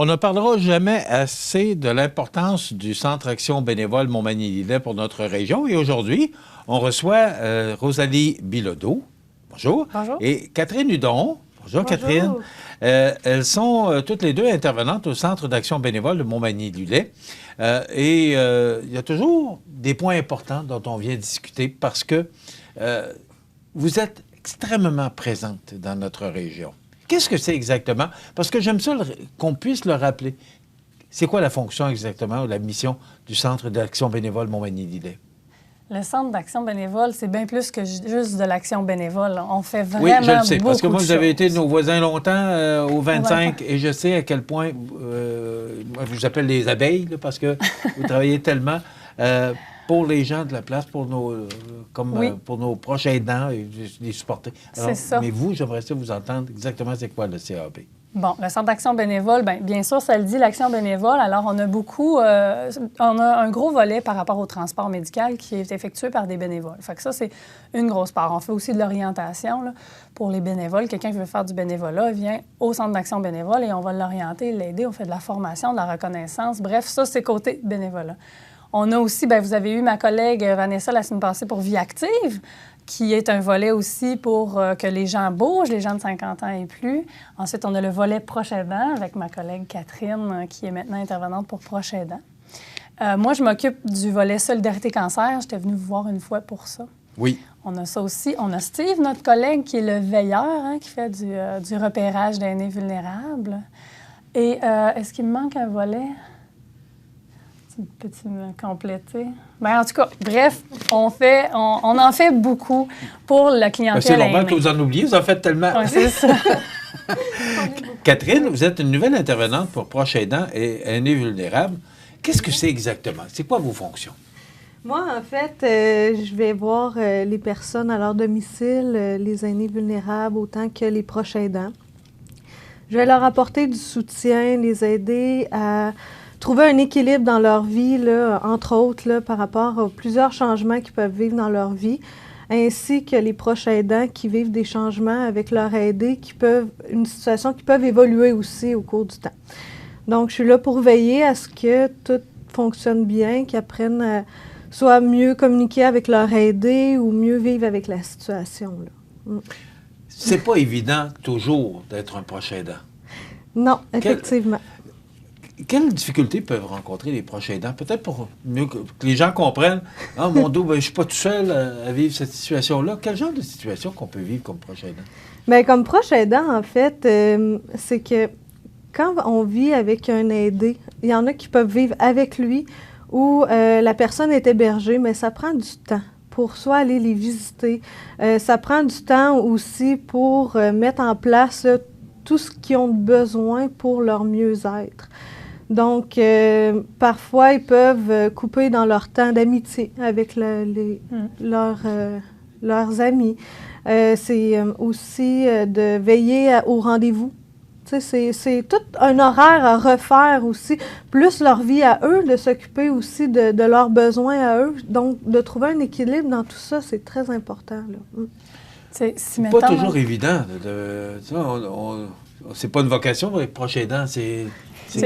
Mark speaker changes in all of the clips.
Speaker 1: On ne parlera jamais assez de l'importance du Centre Action bénévole Montmagny-Lillet pour notre région. Et aujourd'hui, on reçoit Rosalie Bilodeau. Bonjour.
Speaker 2: Bonjour.
Speaker 1: Et Catherine Hudon. Bonjour, Catherine. Elles sont toutes les deux intervenantes au Centre d'Action bénévole de Montmagny-Lillet. Il y a toujours des points importants dont on vient discuter parce que vous êtes extrêmement présente dans notre région. Qu'est-ce que c'est exactement? Parce que j'aime ça qu'on puisse le rappeler. C'est quoi la fonction exactement ou la mission du Centre d'Action bénévole Montmagny-Lillet?
Speaker 2: Le Centre d'Action bénévole, c'est bien plus que juste de l'action bénévole. On fait vraiment
Speaker 1: Oui, je le sais, parce que moi,
Speaker 2: beaucoup
Speaker 1: vous avez
Speaker 2: de choses.
Speaker 1: été nos voisins longtemps au 25, et je sais à quel point, moi, je vous appelle les abeilles, là, parce que vous travaillez tellement pour les gens de la place, pour nos proches aidants et les supporter.
Speaker 2: C'est ça.
Speaker 1: Mais vous, j'aimerais ça vous entendre exactement c'est quoi le CAB.
Speaker 2: Bon, le Centre d'Action bénévole, bien sûr, ça le dit, l'action bénévole. Alors, on a un gros volet par rapport au transport médical qui est effectué par des bénévoles. Fait que ça, c'est une grosse part. On fait aussi de l'orientation là, pour les bénévoles. Quelqu'un qui veut faire du bénévolat vient au Centre d'Action bénévole et on va l'orienter, l'aider. On fait de la formation, de la reconnaissance. Bref, ça, c'est côté bénévolat. On a aussi, vous avez eu ma collègue Vanessa la semaine passée pour Vie active, qui est un volet aussi pour que les gens bougent, les gens de 50 ans et plus. Ensuite, on a le volet proche aidant avec ma collègue Catherine, qui est maintenant intervenante pour proche aidant. Moi, je m'occupe du volet solidarité cancer. J'étais venue vous voir une fois pour ça.
Speaker 1: Oui.
Speaker 2: On a ça aussi. On a Steve, notre collègue, qui est le veilleur, qui fait du repérage d'aînés vulnérables. Et est-ce qu'il me manque un volet? Peux-tu me compléter? En tout cas, bref, on en fait beaucoup pour la clientèle.
Speaker 1: C'est normal que vous en oubliez, vous en faites tellement.
Speaker 2: Oui, c'est ça.
Speaker 1: Catherine, vous êtes une nouvelle intervenante pour proches aidants et aînés vulnérables. Qu'est-ce que c'est exactement? C'est quoi vos fonctions?
Speaker 3: Moi, en fait, je vais voir les personnes à leur domicile, les aînés vulnérables autant que les proches aidants. Je vais leur apporter du soutien, les aider à trouver un équilibre dans leur vie, là, entre autres, là, par rapport à plusieurs changements qu'ils peuvent vivre dans leur vie, ainsi que les proches aidants qui vivent des changements avec leur aidé, une situation qui peuvent évoluer aussi au cours du temps. Donc, je suis là pour veiller à ce que tout fonctionne bien, qu'ils apprennent à soit mieux communiquer avec leur aidé ou mieux vivre avec la situation, là.
Speaker 1: C'est pas évident toujours d'être un proche aidant.
Speaker 3: Non, effectivement.
Speaker 1: Quelles difficultés peuvent rencontrer les proches aidants? Peut-être pour mieux que les gens comprennent. « Ah, mon dos, je ne suis pas tout seul à vivre cette situation-là. » Quel genre de situation qu'on peut vivre comme proche aidant?
Speaker 3: Bien, comme proche aidant, en fait, c'est que quand on vit avec un aidé, il y en a qui peuvent vivre avec lui ou la personne est hébergée, mais ça prend du temps pour soit aller les visiter. Ça prend du temps aussi pour mettre en place tout ce qu'ils ont besoin pour leur mieux-être. Donc, parfois, ils peuvent couper dans leur temps d'amitié avec leurs amis. C'est aussi de veiller au rendez-vous. Tu sais, c'est tout un horaire à refaire aussi, plus leur vie à eux, de s'occuper aussi de leurs besoins à eux. Donc, de trouver un équilibre dans tout ça, c'est très important, là.
Speaker 2: C'est
Speaker 1: pas toujours évident. C'est pas une vocation pour les proches aidants, c'est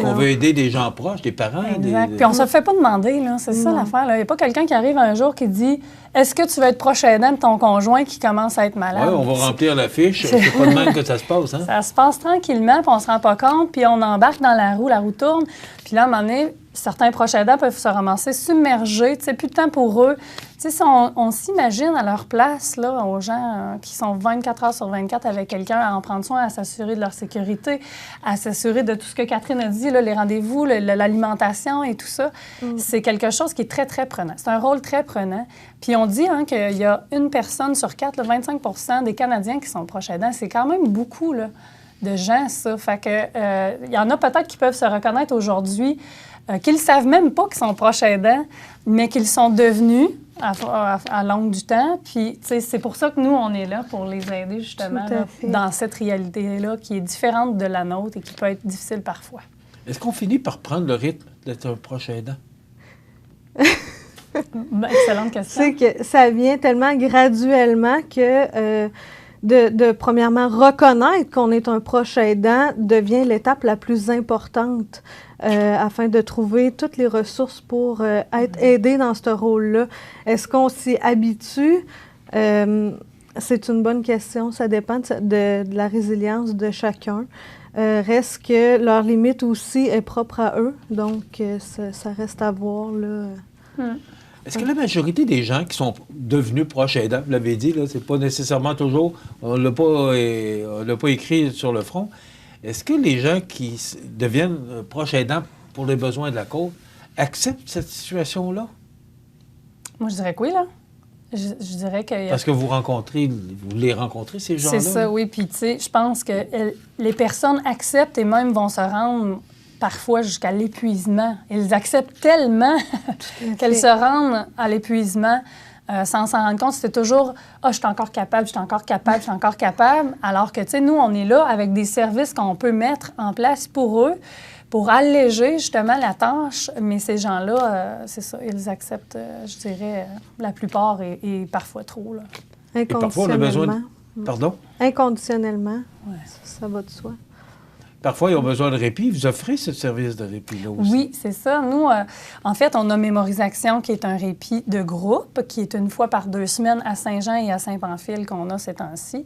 Speaker 1: qu'on veut aider des gens proches, des parents.
Speaker 2: Exact. Puis on se le fait pas demander, là. C'est ça l'affaire. Il n'y a pas quelqu'un qui arrive un jour qui dit « Est-ce que tu veux être proche aidant de ton conjoint qui commence à être malade? »
Speaker 1: Oui, on va remplir la fiche. C'est pas de même que ça se passe. Hein?
Speaker 2: Ça se passe tranquillement, puis on se rend pas compte, puis on embarque dans la roue tourne. Puis là, à un moment donné, certains proches aidants peuvent se ramasser submergés, tu sais, plus de temps pour eux. Tu sais, si on s'imagine à leur place, là, aux gens qui sont 24 heures sur 24 avec quelqu'un, à en prendre soin, à s'assurer de leur sécurité, à s'assurer de tout ce que Catherine a dit, là, les rendez-vous, l'alimentation et tout ça, c'est quelque chose qui est très, très prenant. C'est un rôle très prenant. Puis on dit qu'il y a une personne sur 4, là, 25 des Canadiens qui sont proches aidants. C'est quand même beaucoup, là, de gens, ça. Fait que, y en a peut-être qui peuvent se reconnaître aujourd'hui, qu'ils ne savent même pas qu'ils sont proches aidants, mais qu'ils sont devenus à longue du temps. Puis, tu sais, c'est pour ça que nous, on est là, pour les aider, justement, là, dans cette réalité-là qui est différente de la nôtre et qui peut être difficile parfois.
Speaker 1: Est-ce qu'on finit par prendre le rythme d'être un proche aidant?
Speaker 2: Excellente question.
Speaker 3: C'est que ça vient tellement graduellement que premièrement, reconnaître qu'on est un proche aidant devient l'étape la plus importante afin de trouver toutes les ressources pour être aidé dans ce rôle-là. Est-ce qu'on s'y habitue? C'est une bonne question. Ça dépend de la résilience de chacun. Reste que leur limite aussi est propre à eux. Donc, ça reste à voir, là.
Speaker 1: Est-ce que la majorité des gens qui sont devenus proches aidants, vous l'avez dit, là, c'est pas nécessairement toujours, on l'a pas écrit sur le front, est-ce que les gens qui deviennent proches aidants pour les besoins de la cause acceptent cette situation-là?
Speaker 2: Moi, je dirais que oui, là. Je dirais que...
Speaker 1: Parce que vous les rencontrez, ces gens-là?
Speaker 2: C'est ça, oui. Puis, tu sais, je pense que les personnes acceptent et même vont se rendre parfois jusqu'à l'épuisement. Ils acceptent tellement qu'elles se rendent à l'épuisement sans s'en rendre compte. C'est toujours « Ah, je suis encore capable, je suis encore capable, je suis encore capable », alors que, tu sais, nous, on est là avec des services qu'on peut mettre en place pour eux, pour alléger justement la tâche, mais ces gens-là, c'est ça, ils acceptent, je dirais, la plupart et parfois trop. Là.
Speaker 1: Et parfois, on a besoin de... Pardon?
Speaker 3: Inconditionnellement,
Speaker 2: ouais.
Speaker 3: Ça va de soi.
Speaker 1: Parfois, ils ont besoin de répit. Vous offrez ce service de répit-là aussi?
Speaker 2: Oui, c'est ça. Nous, en fait, on a Mémorisation, qui est un répit de groupe, qui est une fois par 2 semaines à Saint-Jean et à Saint-Pamphile qu'on a ces temps-ci,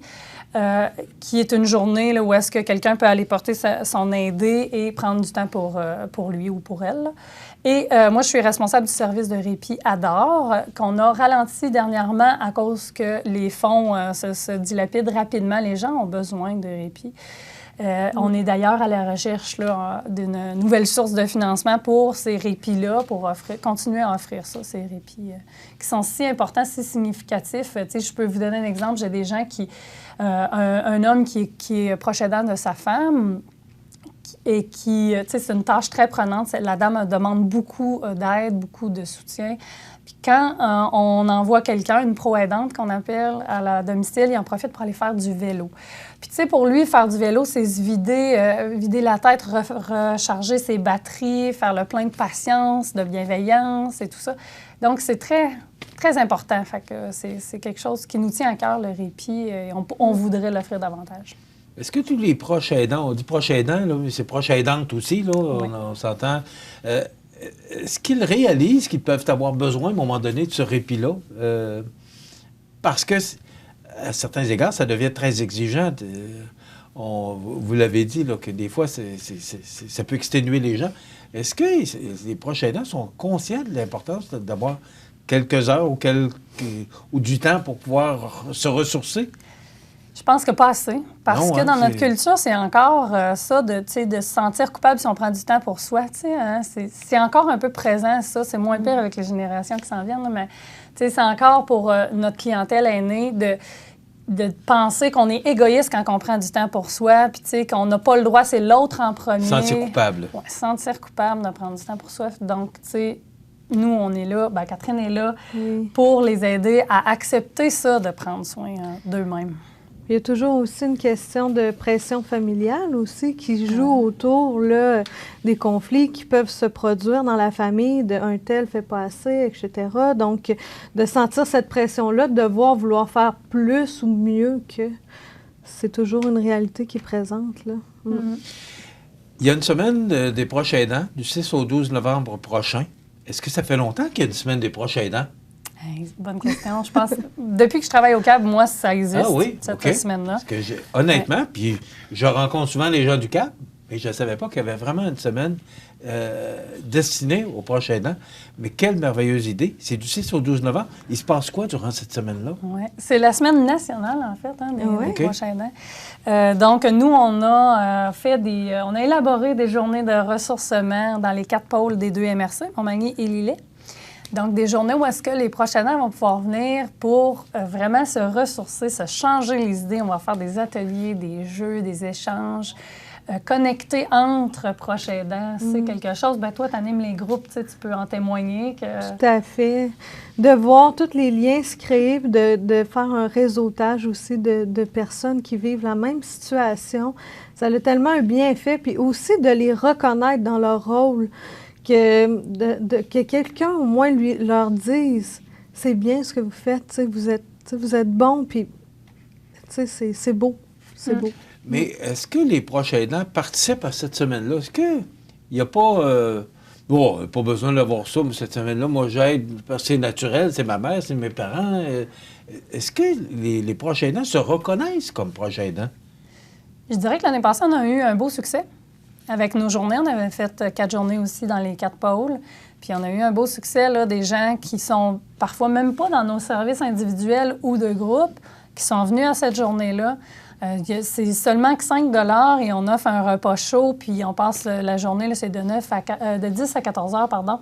Speaker 2: qui est une journée là, où est-ce que quelqu'un peut aller porter son aidé et prendre du temps pour lui ou pour elle. Et moi, je suis responsable du service de répit Adore, qu'on a ralenti dernièrement à cause que les fonds se dilapident rapidement. Les gens ont besoin de répit. On est d'ailleurs à la recherche d'une nouvelle source de financement pour ces répits-là, pour continuer à offrir ça, ces répits qui sont si importants, si significatifs. Tu sais, je peux vous donner un exemple. J'ai des gens qui... un homme qui est proche aidant de sa femme et qui... Tu sais, c'est une tâche très prenante. La dame demande beaucoup d'aide, beaucoup de soutien. Puis quand on envoie quelqu'un, une pro-aidante qu'on appelle à la domicile, il en profite pour aller faire du vélo. Puis tu sais, pour lui, faire du vélo, c'est se vider la tête, recharger ses batteries, faire le plein de patience, de bienveillance et tout ça. Donc, c'est très, très important. Fait que c'est quelque chose qui nous tient à cœur, le répit, et on voudrait l'offrir davantage.
Speaker 1: Est-ce que tous les proches aidants, on dit proches aidants, là, mais c'est proches aidantes aussi, là,
Speaker 2: oui.
Speaker 1: on s'entend... Est-ce qu'ils réalisent qu'ils peuvent avoir besoin, à un moment donné, de ce répit-là? Parce que, à certains égards, ça devient très exigeant. Vous l'avez dit, là, que des fois, ça peut exténuer les gens. Est-ce que les proches aidants sont conscients de l'importance d'avoir quelques heures ou du temps pour pouvoir se ressourcer?
Speaker 2: Je pense que pas assez. Parce que dans notre culture, c'est encore ça de se sentir coupable si on prend du temps pour soi. Hein? C'est encore un peu présent, ça. C'est moins pire avec les générations qui s'en viennent. Là, mais c'est encore pour notre clientèle aînée de penser qu'on est égoïste quand on prend du temps pour soi, puis qu'on n'a pas le droit, c'est l'autre en premier.
Speaker 1: Sentir coupable.
Speaker 2: Oui, sentir coupable de prendre du temps pour soi. Donc, tu sais, nous, on est là, Catherine est là pour les aider à accepter ça, de prendre soin d'eux-mêmes.
Speaker 3: Il y a toujours aussi une question de pression familiale aussi qui joue autour là, des conflits qui peuvent se produire dans la famille, de un tel fait pas assez, etc. Donc, de sentir cette pression-là, de devoir vouloir faire plus ou mieux que... C'est toujours une réalité qui est présente, là.
Speaker 1: Il y a une semaine des proches aidants, du 6 au 12 novembre prochain. Est-ce que ça fait longtemps qu'il y a une semaine des proches aidants?
Speaker 2: Bonne question. Je pense, depuis que je travaille au CAB, moi, ça existe, cette semaine-là.
Speaker 1: Parce que honnêtement, puis je rencontre souvent les gens du CAB, et je ne savais pas qu'il y avait vraiment une semaine destinée aux proches aidants. Mais quelle merveilleuse idée. C'est du 6 au 12 novembre. Il se passe quoi durant cette semaine-là?
Speaker 2: Oui, c'est la semaine nationale, en fait, des proches aidants. Donc, nous, on a on a élaboré des journées de ressourcement dans les 4 pôles des 2 MRC, Montmagny et Lillet. Donc, des journées où est-ce que les proches aidants vont pouvoir venir pour vraiment se ressourcer, se changer les idées. On va faire des ateliers, des jeux, des échanges, connecter entre proches aidants. C'est quelque chose. Bien, toi, tu animes les groupes, tu peux en témoigner.
Speaker 3: Tout à fait. De voir tous les liens se créer, de faire un réseautage aussi de personnes qui vivent la même situation. Ça a tellement un bienfait. Puis aussi de les reconnaître dans leur rôle. Que quelqu'un, au moins, leur dise « C'est bien ce que vous faites, vous êtes bon, puis tu sais, c'est beau. C'est beau.
Speaker 1: Mais est-ce que les proches aidants participent à cette semaine-là? Est-ce qu'il n'y a pas... bon, pas besoin d'avoir ça, mais cette semaine-là, moi, j'aide parce que c'est naturel, c'est ma mère, c'est mes parents. Est-ce que les proches aidants se reconnaissent comme proches aidants?
Speaker 2: Je dirais que l'année passée, on a eu un beau succès. Avec nos journées, on avait fait 4 journées aussi dans les 4 pôles. Puis on a eu un beau succès, là, des gens qui sont parfois même pas dans nos services individuels ou de groupe, qui sont venus à cette journée-là. C'est seulement que 5 $ et on offre un repas chaud, puis on passe la journée, là, c'est de 10 à 14 heures, pardon.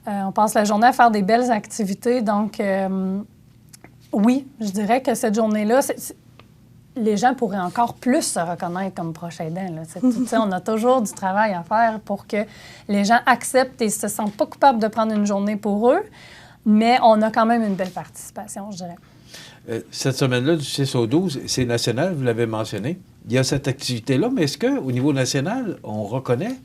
Speaker 2: On passe la journée à faire des belles activités. Donc, oui, je dirais que cette journée-là, les gens pourraient encore plus se reconnaître comme proches aidants. On a toujours du travail à faire pour que les gens acceptent et ne se sentent pas coupables de prendre une journée pour eux, mais on a quand même une belle participation, je dirais.
Speaker 1: Cette semaine-là, du 6 au 12, c'est national, vous l'avez mentionné. Il y a cette activité-là, mais est-ce qu'au niveau national, on reconnaît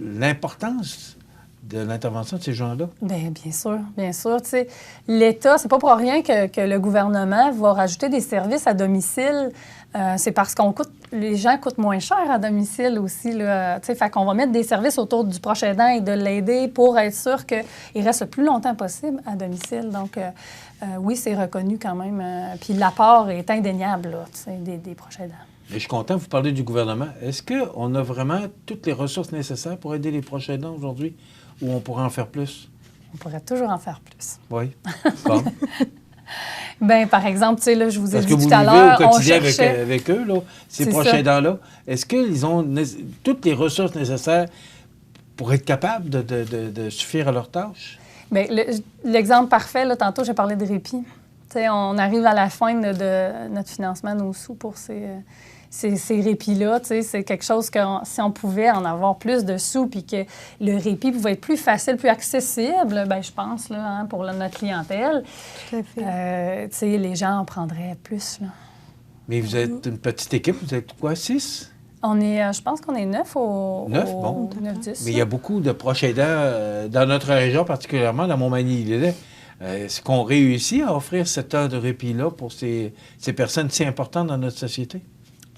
Speaker 1: l'importance de l'intervention de ces gens-là?
Speaker 2: Bien sûr, bien sûr. Tu sais, l'État, c'est pas pour rien que le gouvernement va rajouter des services à domicile. C'est parce les gens coûtent moins cher à domicile aussi. Là. Tu sais, fait qu'on va mettre des services autour du proche aidant et de l'aider pour être sûr qu'il reste le plus longtemps possible à domicile. Donc, oui, c'est reconnu quand même. Puis l'apport est indéniable là, tu sais, des proches aidants.
Speaker 1: Et je suis content, vous parlez du gouvernement. Est-ce qu'on a vraiment toutes les ressources nécessaires pour aider les proches aidants aujourd'hui ou on pourrait en faire plus?
Speaker 2: On pourrait toujours en faire plus.
Speaker 1: Oui. Comme?
Speaker 2: Bien, par exemple, tu sais, là, je vous ai
Speaker 1: Parce
Speaker 2: dit
Speaker 1: que vous
Speaker 2: tout à
Speaker 1: vivez
Speaker 2: l'heure,
Speaker 1: au
Speaker 2: on
Speaker 1: quotidien
Speaker 2: cherchait...
Speaker 1: avec eux, là, ces
Speaker 2: C'est
Speaker 1: proches
Speaker 2: ça.
Speaker 1: aidants-là. Est-ce qu'ils ont toutes les ressources nécessaires pour être capables de suffire à leurs tâches?
Speaker 2: Bien, l'exemple parfait, là, tantôt, j'ai parlé de répit. Tu sais, on arrive à la fin de notre financement, nos sous pour ces répits-là. Tu sais, c'est quelque chose que si on pouvait en avoir plus de sous puis que le répit pouvait être plus facile, plus accessible, bien, je pense, là, hein, pour notre clientèle,
Speaker 3: Tout à fait.
Speaker 2: tu sais, les gens en prendraient plus, là.
Speaker 1: Mais vous êtes une petite équipe, vous êtes quoi, 6?
Speaker 2: On est, je pense qu'on est 9 au...
Speaker 1: 9, bon.
Speaker 2: 9-10.
Speaker 1: Mais il y a beaucoup de proches aidants dans notre région, particulièrement dans Montmagny-Lillet. Est-ce qu'on réussit à offrir cette heure de répit-là pour ces personnes si importantes dans notre société?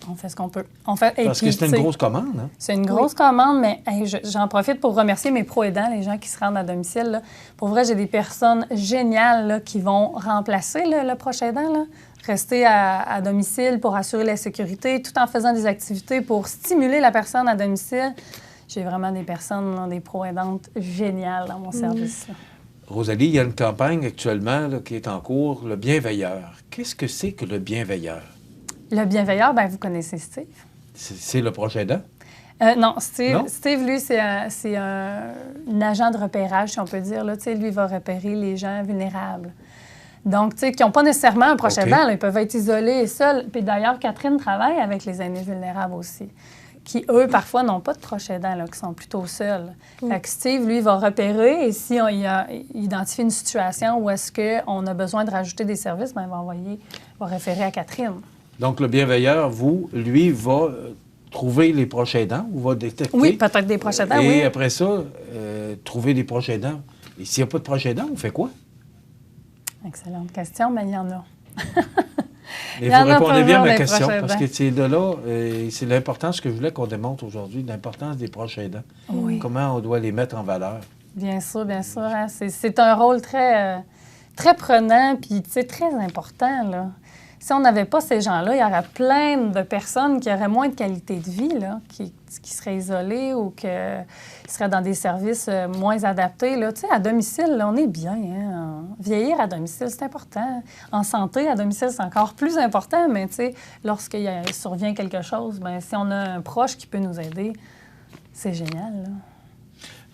Speaker 2: On fait ce qu'on peut.
Speaker 1: Parce que c'est une grosse commande, hein?
Speaker 2: C'est une grosse commande, mais hey, j'en profite pour remercier mes pro-aidants, les gens qui se rendent à domicile. Là. Pour vrai, j'ai des personnes géniales là, qui vont remplacer le proche aidant, là. Rester à domicile pour assurer la sécurité, tout en faisant des activités pour stimuler la personne à domicile. J'ai vraiment des personnes, là, des pro-aidantes géniales dans mon service. Là.
Speaker 1: Rosalie, il y a une campagne actuellement là, qui est en cours, le bienveilleur. Qu'est-ce que c'est que le bienveilleur?
Speaker 2: Le bienveilleur, bien, vous connaissez Steve.
Speaker 1: C'est le proche aidant?
Speaker 2: Non, Steve,
Speaker 1: Non?
Speaker 2: Steve, lui, c'est un agent de repérage, si on peut dire. Là. Lui, il va repérer les gens vulnérables. Donc, tu sais, qui n'ont pas nécessairement un proche aidant, là, ils peuvent être isolés et seuls. Puis d'ailleurs, Catherine travaille avec les aînés vulnérables aussi, qui, eux, parfois, n'ont pas de proche aidant, là, qui sont plutôt seuls. Fait que Steve, lui, va repérer et si on identifie une situation où est-ce qu'on a besoin de rajouter des services, bien, il va référer à Catherine.
Speaker 1: Donc, le bienveilleur, lui, va trouver les proches aidants ou va détecter.
Speaker 2: Oui, peut-être des proches aidants,
Speaker 1: et
Speaker 2: oui.
Speaker 1: après ça, trouver des proches aidants. Et s'il n'y a pas de proches aidants, on fait quoi?
Speaker 2: Excellente question, mais il y en a.
Speaker 1: Et vous répondez bien à ma
Speaker 2: des
Speaker 1: question,
Speaker 2: proches
Speaker 1: parce
Speaker 2: aidants.
Speaker 1: que c'est de là, c'est l'importance que je voulais qu'on démontre aujourd'hui, l'importance des proches aidants.
Speaker 2: Oui.
Speaker 1: Comment on doit les mettre en valeur.
Speaker 2: Bien sûr, bien sûr. Hein. C'est un rôle très, très prenant, puis très important, là. Si on n'avait pas ces gens-là, il y aurait plein de personnes qui auraient moins de qualité de vie, là, qui seraient isolées ou qui seraient dans des services moins adaptés. Là. À domicile, là, on est bien. Hein? Vieillir à domicile, c'est important. En santé, à domicile, c'est encore plus important. Mais lorsqu'il survient quelque chose, bien, si on a un proche qui peut nous aider, c'est génial. Là.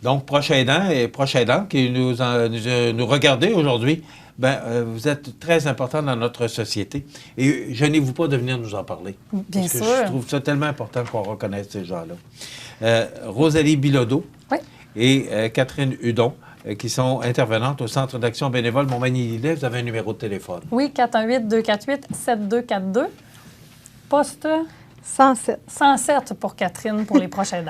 Speaker 1: Donc, proche aidant et proche aidante qui nous regardez aujourd'hui, vous êtes très important dans notre société. Et gênez-vous pas de venir nous en parler.
Speaker 2: Bien
Speaker 1: parce
Speaker 2: sûr.
Speaker 1: que je trouve ça tellement important qu'on reconnaisse ces gens-là. Rosalie Bilodeau
Speaker 2: Oui.
Speaker 1: et Catherine Hudon, qui sont intervenantes au Centre d'action bénévole Montmagny-Lillet. Vous avez un numéro de téléphone.
Speaker 2: Oui, 418-248-7242. Poste
Speaker 3: 107.
Speaker 2: 107 pour Catherine, pour les proches aidants.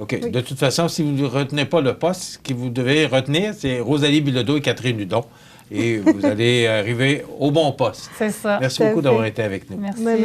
Speaker 1: OK.
Speaker 3: Oui.
Speaker 1: De toute façon, si vous ne retenez pas le poste, ce que vous devez retenir, c'est Rosalie Bilodeau et Catherine Hudon. Et vous allez arriver au bon poste.
Speaker 2: C'est ça.
Speaker 1: Merci
Speaker 3: Tout à
Speaker 1: beaucoup
Speaker 3: fait.
Speaker 1: d'avoir été avec nous.
Speaker 2: Merci.
Speaker 3: Mais